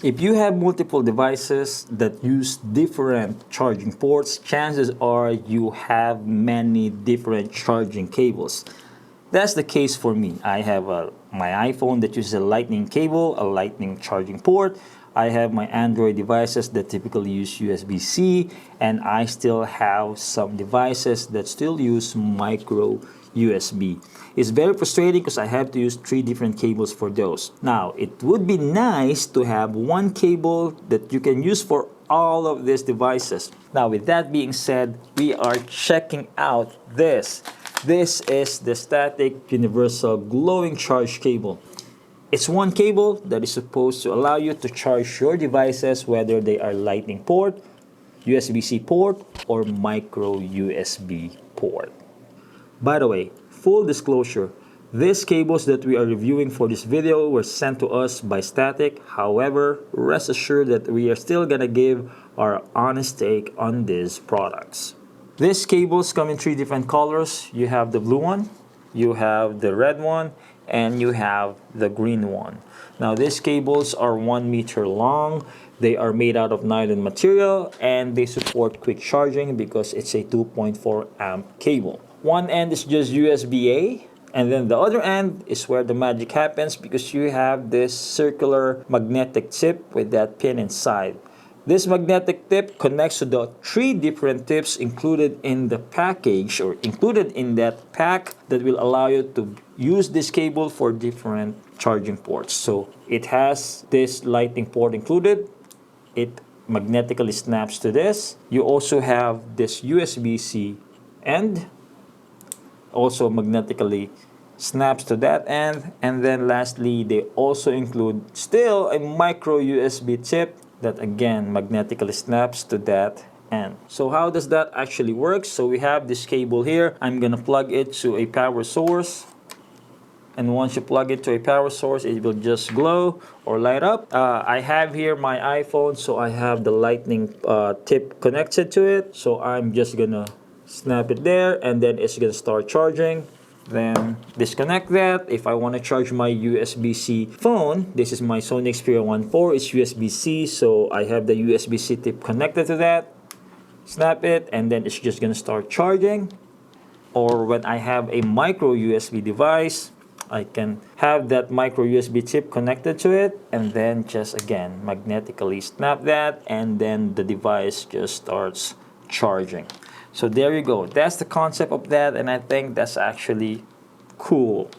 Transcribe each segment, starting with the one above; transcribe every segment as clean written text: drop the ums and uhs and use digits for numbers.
If you have multiple devices that use different charging ports, chances are you have many different charging cables. That's the case for me. I have my iPhone that uses a lightning cable, a lightning charging port. I have my Android devices that typically use USB-C, and I still have some devices that still use micro USB. It's very frustrating because I have to use three different cables for those. Now, it would be nice to have one cable that you can use for all of these devices. Now, with that being said, we are checking out this. This is the Static Universal Glowing Charge Cable. It's one cable that is supposed to allow you to charge your devices, whether they are Lightning port, USB-C port, or micro USB port. By the way, full disclosure, these cables that we are reviewing for this video were sent to us by Static. However, rest assured that we are still gonna give our honest take on these products. These cables come in three different colors. You have the blue one, you have the red one, and you have the green one. Now these cables are 1 meter long. They are made out of nylon material and they support quick charging because it's a 2.4 amp cable. One end is just USB-A, and then the other end is where the magic happens because you have this circular magnetic tip with that pin inside. This magnetic tip connects to the three different tips included in the package or included in that pack that will allow you to use this cable for different charging ports. So it has this lightning port included. It magnetically snaps to this. You also have this USB-C end, also magnetically snaps to that end, and then lastly they also include still a micro USB tip that again magnetically snaps to that end. So how does that actually work? So we have this cable here. I'm gonna plug it to a power source, and once you plug it to a power source it will just glow or light up. I have here my iPhone, so I have the lightning tip connected to it, so I'm just gonna snap it there and then it's gonna start charging. Then disconnect that. If I want to charge my USB-C phone, this is my Sony Xperia 1 IV, it's USB-C, so I have the USB-C tip connected to that. Snap it and then it's just gonna start charging. Or when I have a micro USB device, I can have that micro USB tip connected to it and then just again magnetically snap that and then the device just starts charging. So there you go. That's the concept of that, and I think that's actually cool.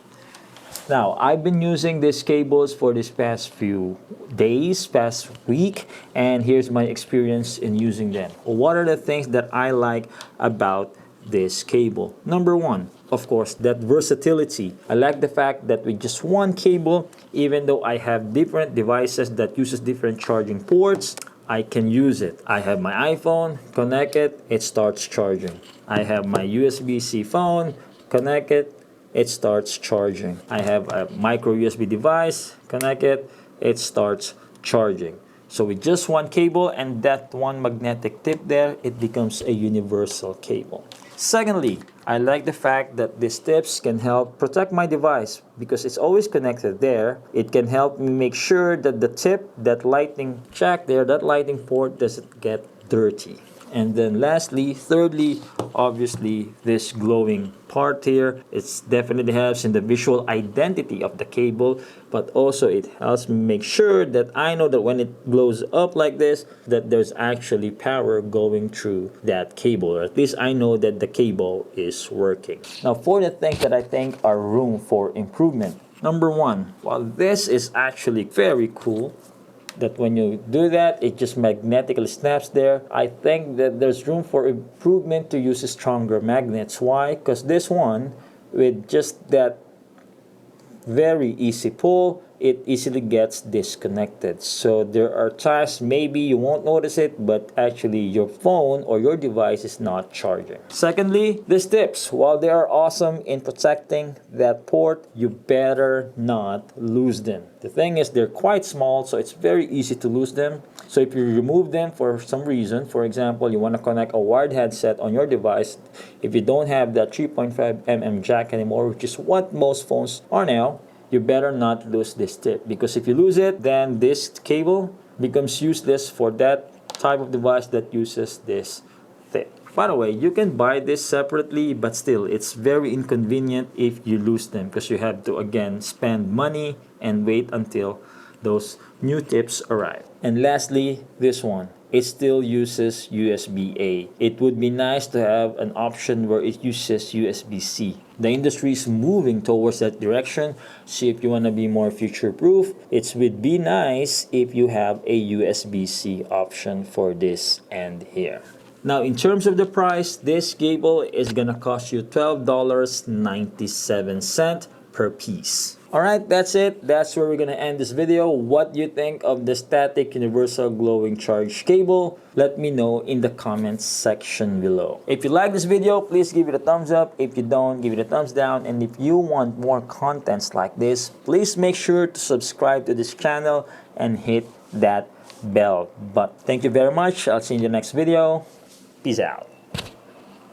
Now, I've been using these cables for this past few days, past week, and here's my experience in using them. What are the things that I like about this cable? Number one, of course, that versatility. I like the fact that with just one cable, even though I have different devices that uses different charging ports, I can use it. I have my iPhone, connect it, it starts charging. I have my USB-C phone, connect it, it starts charging. I have a micro USB device, connect it, it starts charging. So with just one cable and that one magnetic tip there, it becomes a universal cable. Secondly, I like the fact that these tips can help protect my device because it's always connected there. It can help me make sure that the tip, that lightning jack there, that lightning port doesn't get dirty. And then lastly, thirdly, obviously this glowing part here, it definitely helps in the visual identity of the cable, but also it helps me make sure that I know that when it glows up like this, that there's actually power going through that cable, or at least I know that the cable is working. Now for the things that I think are room for improvement. Number one, while this is actually very cool, that when you do that, it just magnetically snaps there. I think that there's room for improvement to use stronger magnets. Why? Because this one, with just that very easy pull, it easily gets disconnected. So there are times maybe you won't notice it, but actually your phone or your device is not charging. Secondly, these tips, while they are awesome in protecting that port, you better not lose them. The thing is, they're quite small, so it's very easy to lose them. So if you remove them for some reason, for example, you want to connect a wired headset on your device, if you don't have that 3.5mm jack anymore, which is what most phones are now, you better not lose this tip, because if you lose it, then this cable becomes useless for that type of device that uses this tip. By the way, you can buy this separately, but still, it's very inconvenient if you lose them because you have to again spend money and wait until those new tips arrive. And lastly, this one. It still uses USB-A. It would be nice to have an option where it uses USB-C. The industry is moving towards that direction. So if you want to be more future-proof, it would be nice if you have a USB-C option for this end here. Now, in terms of the price, this cable is gonna cost you $12.97 per piece. Alright, that's it. That's where we're gonna end this video. What do you think of the static universal glowing charge cable? Let me know in the comments section below. If you like this video, please give it a thumbs up. If you don't, give it a thumbs down. And if you want more contents like this, please make sure to subscribe to this channel and hit that bell button. Thank you very much. I'll see you in the next video. Peace out.